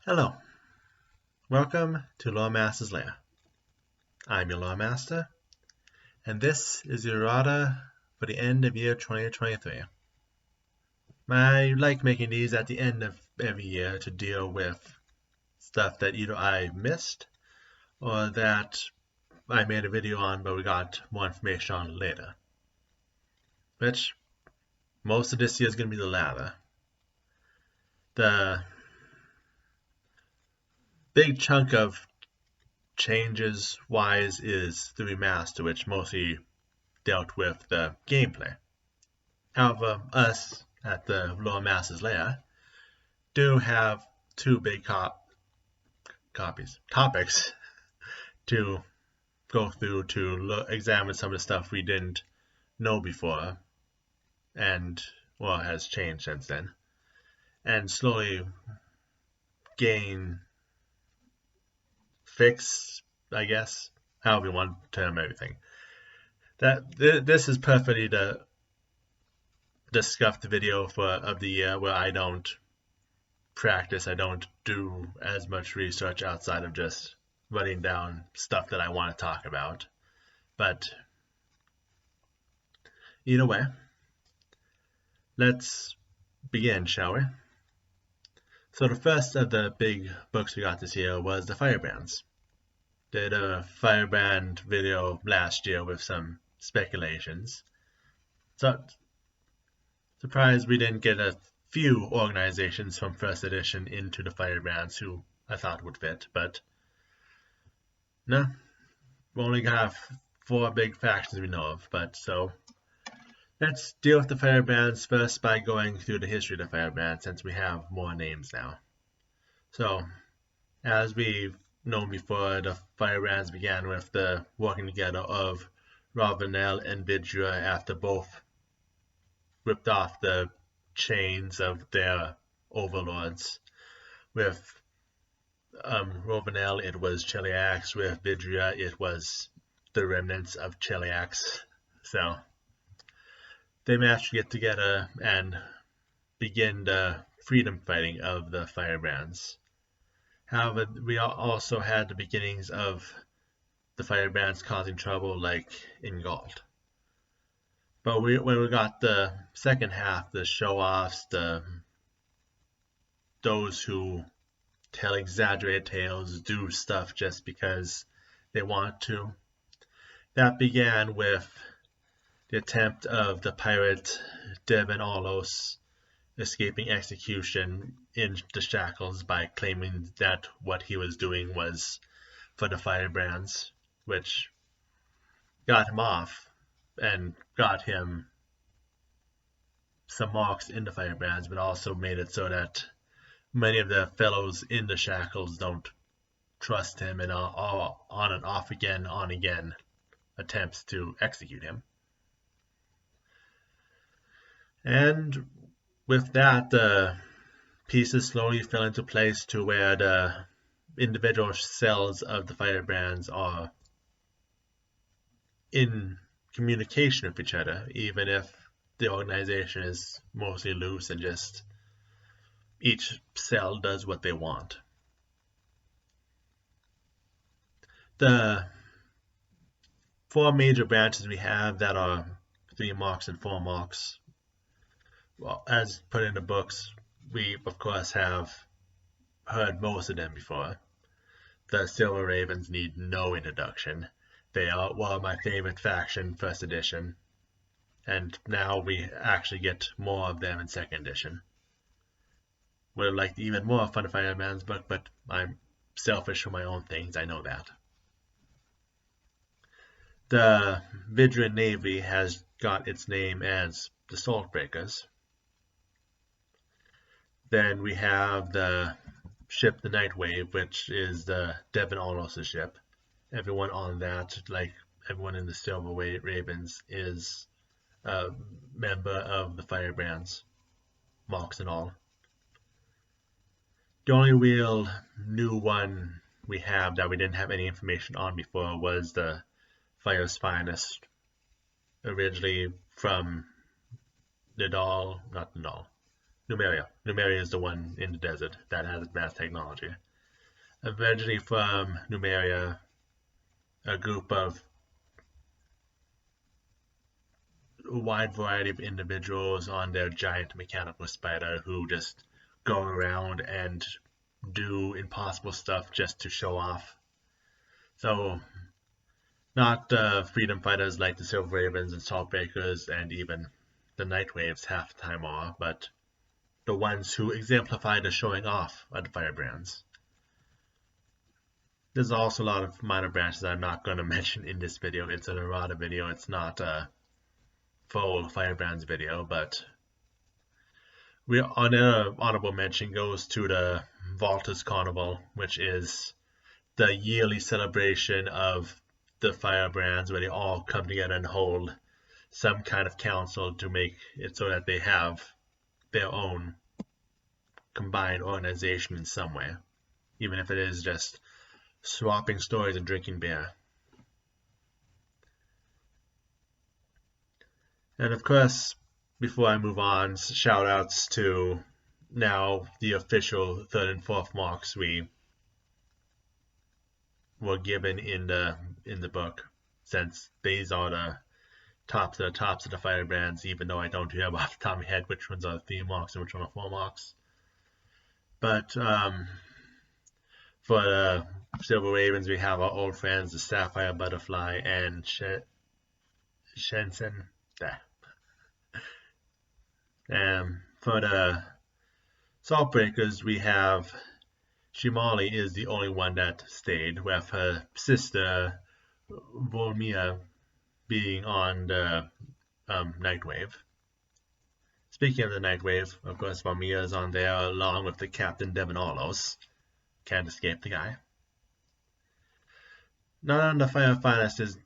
Hello, welcome to Lawmaster's Lair. I'm your Lawmaster, and this is your Errata for the end of year 2023. I like making these at the end of every year to deal with stuff that either I missed or that I made a video on but we got more information on later. Which, most of this year is going to be the latter. The big chunk of changes wise is the remaster, which mostly dealt with the gameplay. However, us at the Lower Master's Lair do have two big topics to go through to examine some of the stuff we didn't know before and has changed since then, and slowly gain fix, I guess, however you want to term everything. This is perfectly the scuffed video of the year where I don't practice, I don't do as much research outside of just writing down stuff that I want to talk about. But either way, let's begin, shall we? So the first of the big books we got this year was the Firebrands. Did a Firebrand video last year with some speculations. So surprised we didn't get a few organizations from first edition into the Firebrands who I thought would fit, but no, we only have 4 big factions we know of. But so let's deal with the Firebrands first by going through the history of the Firebrands, since we have more names now. So as we've known before, the Firebrands began with the working together of Ravenel and Vidra after both ripped off the chains of their overlords. With Ravenel, it was Cheliax. With Vidra, it was the remnants of Cheliax. So they managed to get together and begin the freedom fighting of the Firebrands. However, we also had the beginnings of the Firebrands causing trouble, like in Gault. But when we got the second half, the show-offs, those who tell exaggerated tales, do stuff just because they want to, that began with the attempt of the pirate Devin Orlos escaping execution in the shackles by claiming that what he was doing was for the Firebrands, which got him off and got him some marks in the Firebrands, but also made it so that many of the fellows in the shackles don't trust him and are on and off again, on again attempts to execute him. And with that, the pieces slowly fell into place to where the individual cells of the Firebrands are in communication with each other, even if the organization is mostly loose and just each cell does what they want. The 4 major branches we have that are 3 marks and 4 marks, well, as put in the books, we of course have heard most of them before. The Silver Ravens need no introduction. They are my favorite faction, first edition, and now we actually get more of them in second edition. Would have liked even more from the Firebrand's book, but I'm selfish for my own things, I know that. The Vidra Navy has got its name as the Saltbreakers. Then we have the ship, the Nightwave, which is the Devin Orlos' ship. Everyone on that, like everyone in the Silver Ravens, is a member of the Firebrands, marks and all. The only real new one we have that we didn't have any information on before was the Fire's Finest, originally from Numeria. Numeria is the one in the desert that has advanced technology. Eventually, from Numeria, a group of a wide variety of individuals on their giant mechanical spider who just go around and do impossible stuff just to show off. So, not freedom fighters like the Silver Ravens and Saltbreakers and even the Nightwaves half the time are, but the ones who exemplify the showing off of the Firebrands. There's also a lot of minor branches I'm not going to mention in this video. It's an Errata video, it's not a full Firebrands video, but another honorable mention goes to the Volta's Carnival, which is the yearly celebration of the Firebrands where they all come together and hold some kind of council to make it so that they have their own combined organization in some way, even if it is just swapping stories and drinking beer. And of course, before I move on, shout outs to now the official 3rd and 4th marks we were given in the book, since these are the tops of the Firebrands, even though I don't remember off the top of my head which ones are 3 marks and which one are 4 marks. But for the Silver Ravens, we have our old friends, the Sapphire Butterfly and Shensen. For the Saltbreakers, we have Shimali is the only one that stayed, with her sister Volmia being on the Nightwave. Speaking of the Nightwave, of course, Volmia is on there along with the Captain Devin Orlos. Can't escape the guy. None of the Firefighters is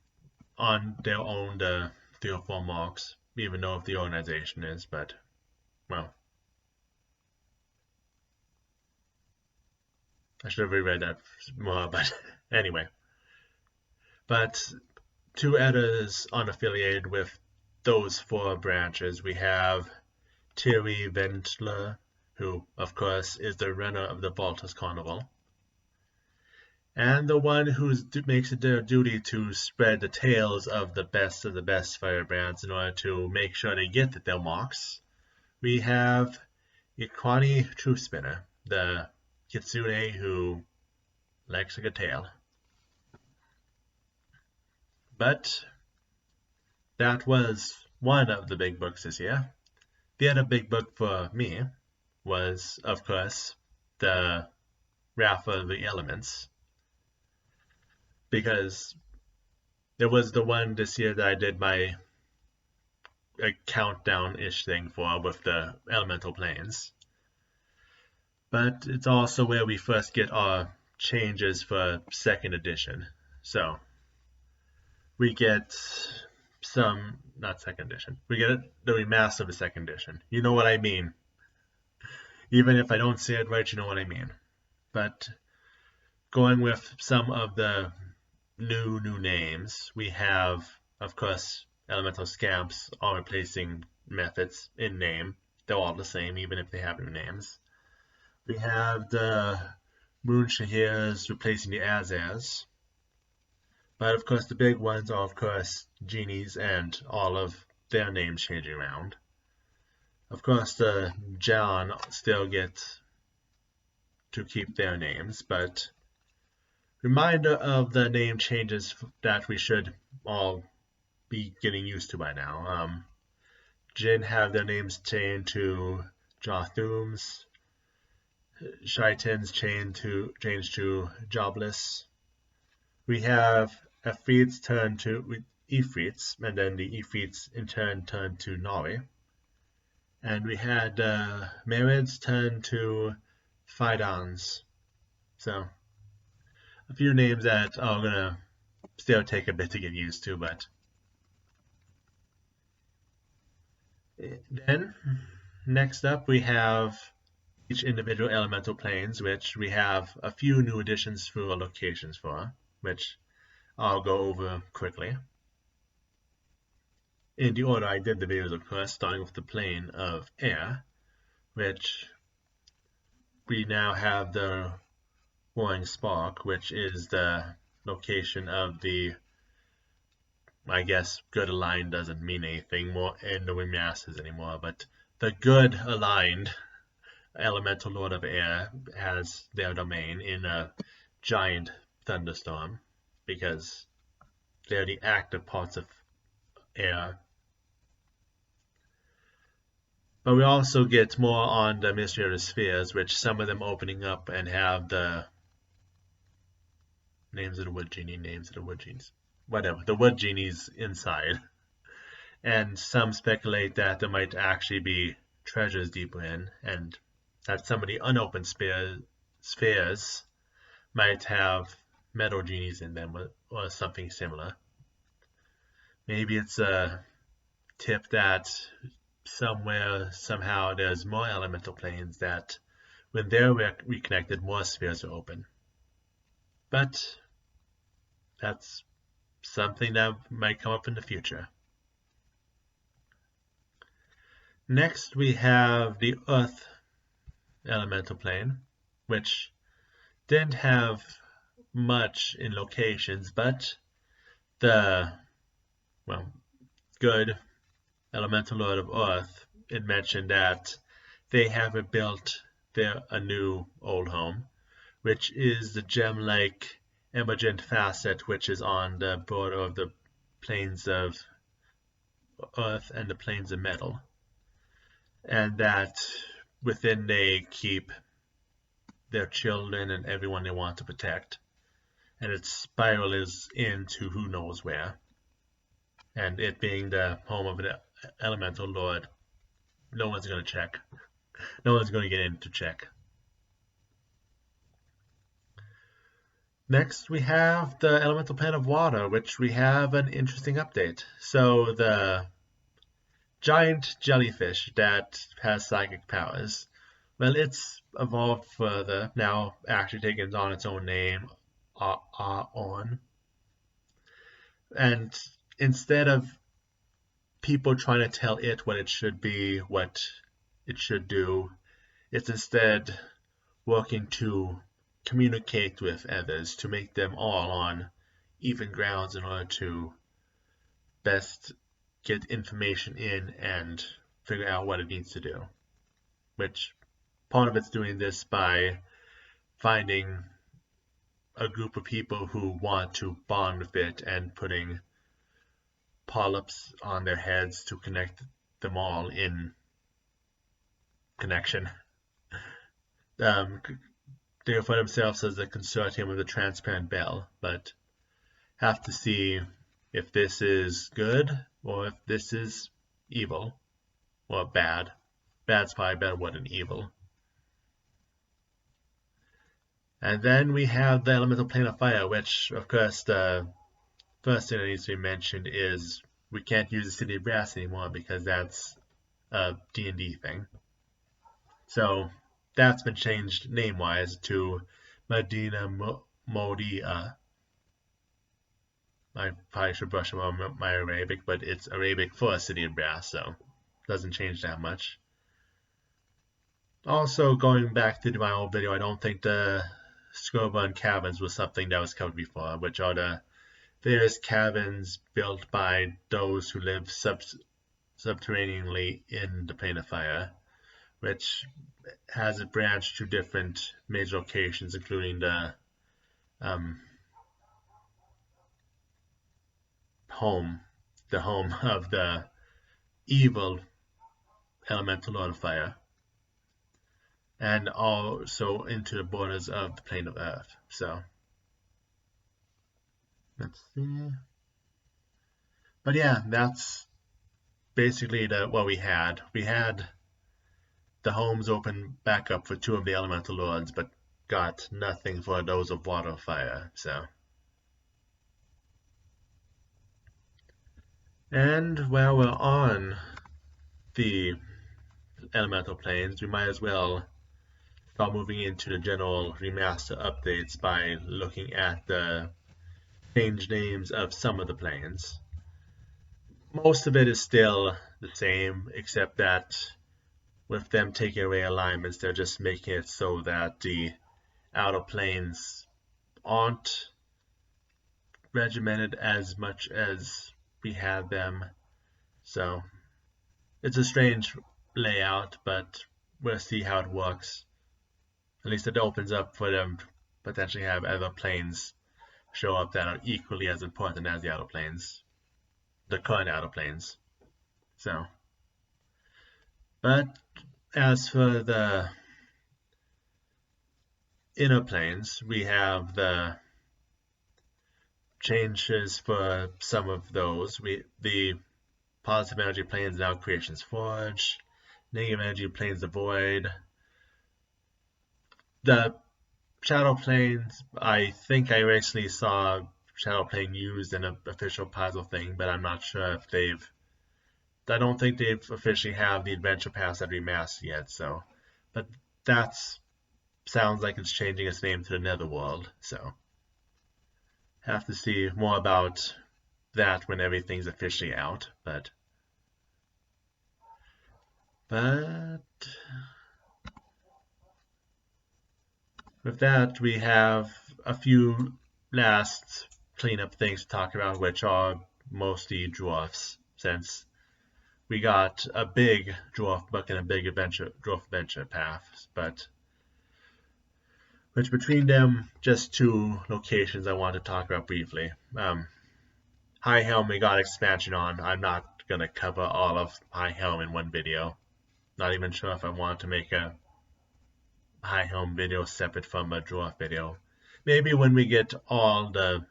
on their own the 3 or 4 marks, even though if the organization is, but, well, I should have reread that more, but anyway. But 2 others unaffiliated with those 4 branches, we have Thierry Ventler, who, of course, is the runner of the Volta's Carnival, and the one who makes it their duty to spread the tales of the best Firebrands in order to make sure they get their marks. We have Ikwani Truthspinner, the Kitsune who likes a good tale. But that was one of the big books this year. The other big book for me was, of course, the Wrath of the Elements, because there was the one this year that I did my countdown-ish thing for with the elemental planes. But it's also where we first get our changes for 2nd edition. So we get not 2nd edition, we get the remaster of the 2nd edition. You know what I mean. Even if I don't say it right, you know what I mean. But going with some of the new names, we have, of course, elemental scamps all replacing methods in name. They're all the same, even if they have new names. We have the Moon Shahirs replacing the Azaz. But of course, the big ones are, of course, genies and all of their names changing around. Of course, the John still get to keep their names, but reminder of the name changes that we should all be getting used to by now. Jin have their names changed to Jothooms. Shaitans changed to Jobless. We have Efreets turn to Ifrits, and then the Ifrits in turn turn to Nori. And we had Marids turn to Fidons. So, a few names that are going to still take a bit to get used to, but then next up we have each individual elemental planes, which we have a few new additions for locations for, which I'll go over quickly. In the order I did the videos, of course, starting with the plane of air. which we now have the Roaring Spark, which is the location of the, I guess good aligned doesn't mean anything more in the remasters anymore, but the good aligned Elemental Lord of Air has their domain in a giant thunderstorm because they're the active parts of air. But we also get more on the Mystery of the Spheres, which some of them opening up and have the names of the Wood Genies, whatever, the Wood Genies inside. And some speculate that there might actually be treasures deeper in, and that some of the unopened spheres might have metal genies in them or something similar. Maybe it's a tip that somewhere, somehow, there's more elemental planes that when they're reconnected, more spheres are open. But that's something that might come up in the future. Next, we have the Earth elemental plane, which didn't have much in locations, but the, well, good Elemental Lord of Earth, it mentioned that they haven't built a new old home, which is the gem-like emergent facet which is on the border of the planes of Earth and the planes of metal. And that within they keep their children and everyone they want to protect. And its spiral is into who knows where. And it being the home of an Elemental Lord, no one's going to check. No one's going to get in to check. Next, we have the Elemental Plane of Water, which we have an interesting update. So the giant jellyfish that has psychic powers, well, it's evolved further, now actually taking on its own name, on. And instead of people trying to tell it what it should be, what it should do, it's instead working to communicate with others to make them all on even grounds in order to best get information in and figure out what it needs to do. Which part of it's doing this by finding a group of people who want to bond with it and putting polyps on their heads to connect them all in connection. They refer themselves as the consortium of the Transparent Bell, but have to see if this is good or if this is evil or bad. Bad's probably a better word than evil. And then we have the Elemental Plane of Fire, which, of course, the first thing that needs to be mentioned is we can't use the City of Brass anymore because that's a D&D thing. So that's been changed name-wise to Medina Modia. I probably should brush up on my Arabic, but it's Arabic for a City of Brass, so it doesn't change that much. Also, going back to my old video, I don't think the Scorbun Caverns was something that was covered before, which are the various caverns built by those who live subterraneanly in the Plane of Fire, which has it branched to different major locations, including the home of the evil Elemental Lord of Fire, and also into the borders of the Plane of Earth. So let's see. But yeah, that's basically what we had. We had the homes open back up for two of the Elemental Lords, but got nothing for those of Water and Fire. So, and while we're on the Elemental Planes, we might as well start moving into the general remaster updates by looking at the changed names of some of the planes. Most of it is still the same, except that with them taking away alignments, they're just making it so that the outer planes aren't regimented as much as we had them. So it's a strange layout, but we'll see how it works. At least it opens up for them to potentially have other planes show up that are equally as important as the outer planes, the current outer planes. So, but as for the inner planes, we have the changes for some of those. The positive energy planes now Creation's Forge, negative energy planes the Void. The shadow planes, I think I recently saw shadow plane used in an official puzzle thing, but I'm not sure if I don't think they've officially have the adventure pass that remastered yet. So, but that's sounds like it's changing its name to the Netherworld. So, have to see more about that when everything's officially out. But with that, we have a few last cleanup things to talk about, which are mostly dwarfs, since we got a big dwarf book and a big dwarf adventure path, but which between them, just two locations I want to talk about briefly. High Helm we got expansion on. I'm not going to cover all of High Helm in one video. Not even sure if I want to make a High Helm video separate from a dwarf video. Maybe when we get all the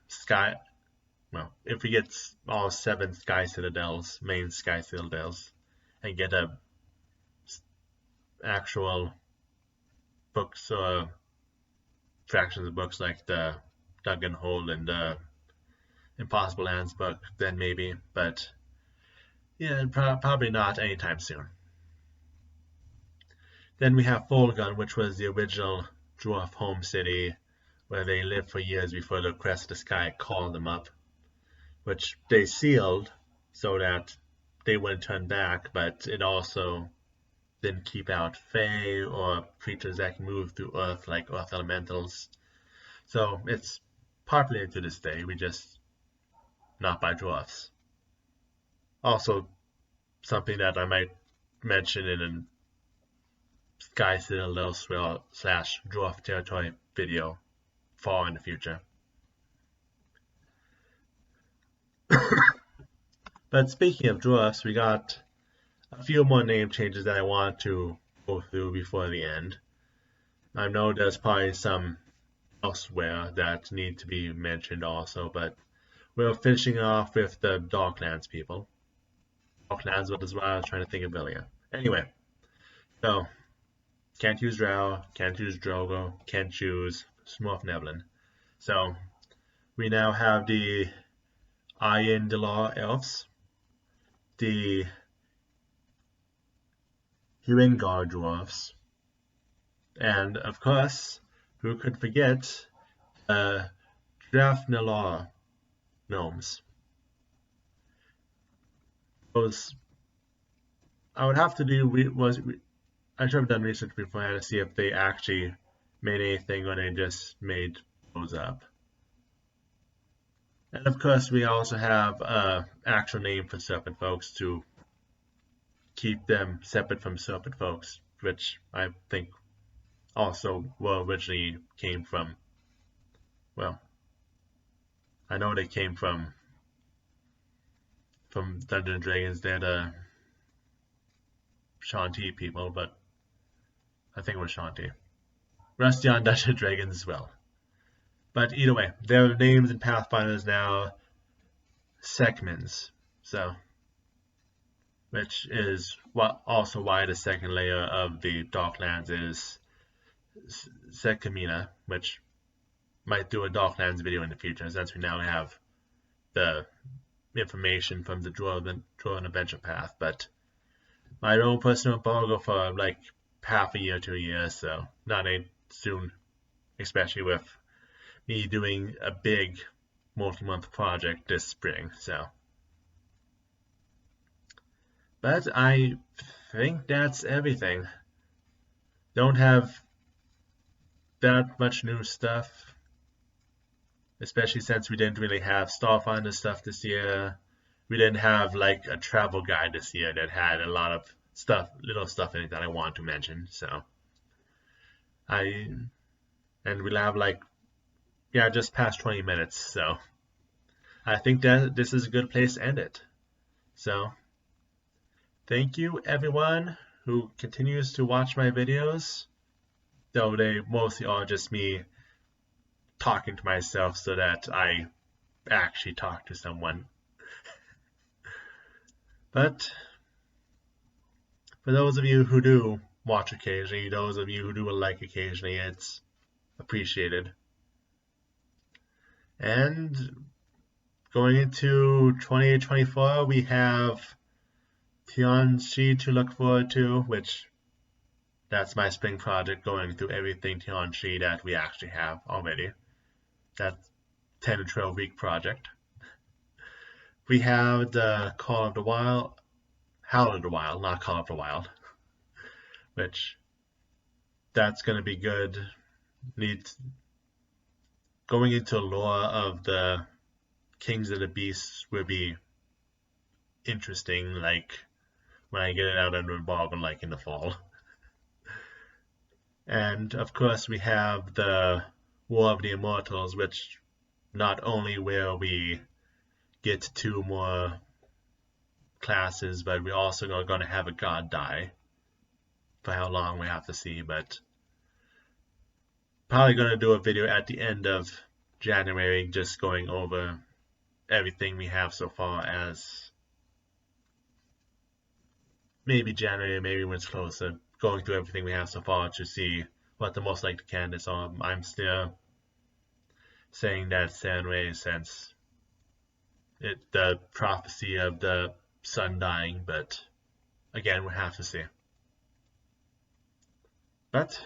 if we get all 7 Sky Citadels, main Sky Citadels, and get a actual books or fractions of books like the Dug and Hole and the Impossible Lands book, then maybe, but yeah, probably not anytime soon. Then we have Folgun, which was the original dwarf home city where they lived for years before the Crest of the Sky called them up, which they sealed so that they wouldn't turn back, but it also didn't keep out Fae or creatures that can move through Earth like Earth Elementals. So it's populated to this day, we just not by dwarfs. Also, something that I might mention in a Sky Citadel / dwarf territory video far in the future. But speaking of dwarfs, we got a few more name changes that I want to go through before the end. I know there's probably some elsewhere that need to be mentioned also, but we're finishing off with the Darklands people. Darklands was what I was trying to think of earlier. Anyway, so can't use Drow, can't use Drogo, can't use Smurf Neblin. So we now have the Ayendalar elves, the Huingar dwarfs, and of course, who could forget the Drafnalar gnomes. I would have to do I should have done research beforehand to see if they actually made anything or they just made those up. And of course, we also have an actual name for serpent folks to keep them separate from serpent folks, which I think also originally came from, well, I know they came from Dungeons & Dragons. They're the Shanti people, but I think it was Shanti. Rusty on Dungeons & Dragons as well. But either way, their names in Pathfinder is now Sekmins, so, which is also why the second layer of the Darklands is Sekimina, which might do a Darklands video in the future, since we now have the information from the Dwarven Adventure Path. But my own personal embargo for like half a year to a year, so not any soon, especially with me doing a big multi-month project this spring. So, but I think that's everything. Don't have that much new stuff, especially since we didn't really have Starfinder stuff this year. We didn't have like a travel guide this year that had a lot of stuff, little stuff in it that I want to mention. So I and we'll have like, yeah, just past 20 minutes. So I think that this is a good place to end it. So thank you everyone who continues to watch my videos, though they mostly are just me talking to myself so that I actually talk to someone. But for those of you who do watch occasionally, those of you who do like occasionally, it's appreciated. And going into 2024, we have Tianxi to look forward to, which that's my spring project, going through everything Tianxi that we actually have already. That's 10 to 12 week project. We have the Call of the Wild, Howl of the Wild, not Call of the Wild, which that's going to be good. Going into the lore of the Kings of the Beasts will be interesting, like when I get it out under embargo, like in the fall. And of course we have the War of the Immortals, which not only will we get 2 more classes, but we're also going to have a god die. For how long we have to see, but probably going to do a video at the end of January just going over everything we have so far, as maybe January, maybe when it's closer, going through everything we have so far to see what the most likely candidates are. I'm still saying that Sandway, since the prophecy of the sun dying, but again, we have to see. But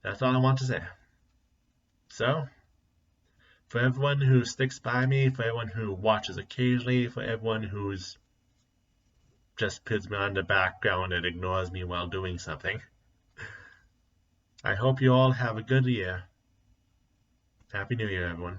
that's all I want to say. So, for everyone who sticks by me, for everyone who watches occasionally, for everyone who's just puts me on the background and ignores me while doing something, I hope you all have a good year. Happy New Year, everyone.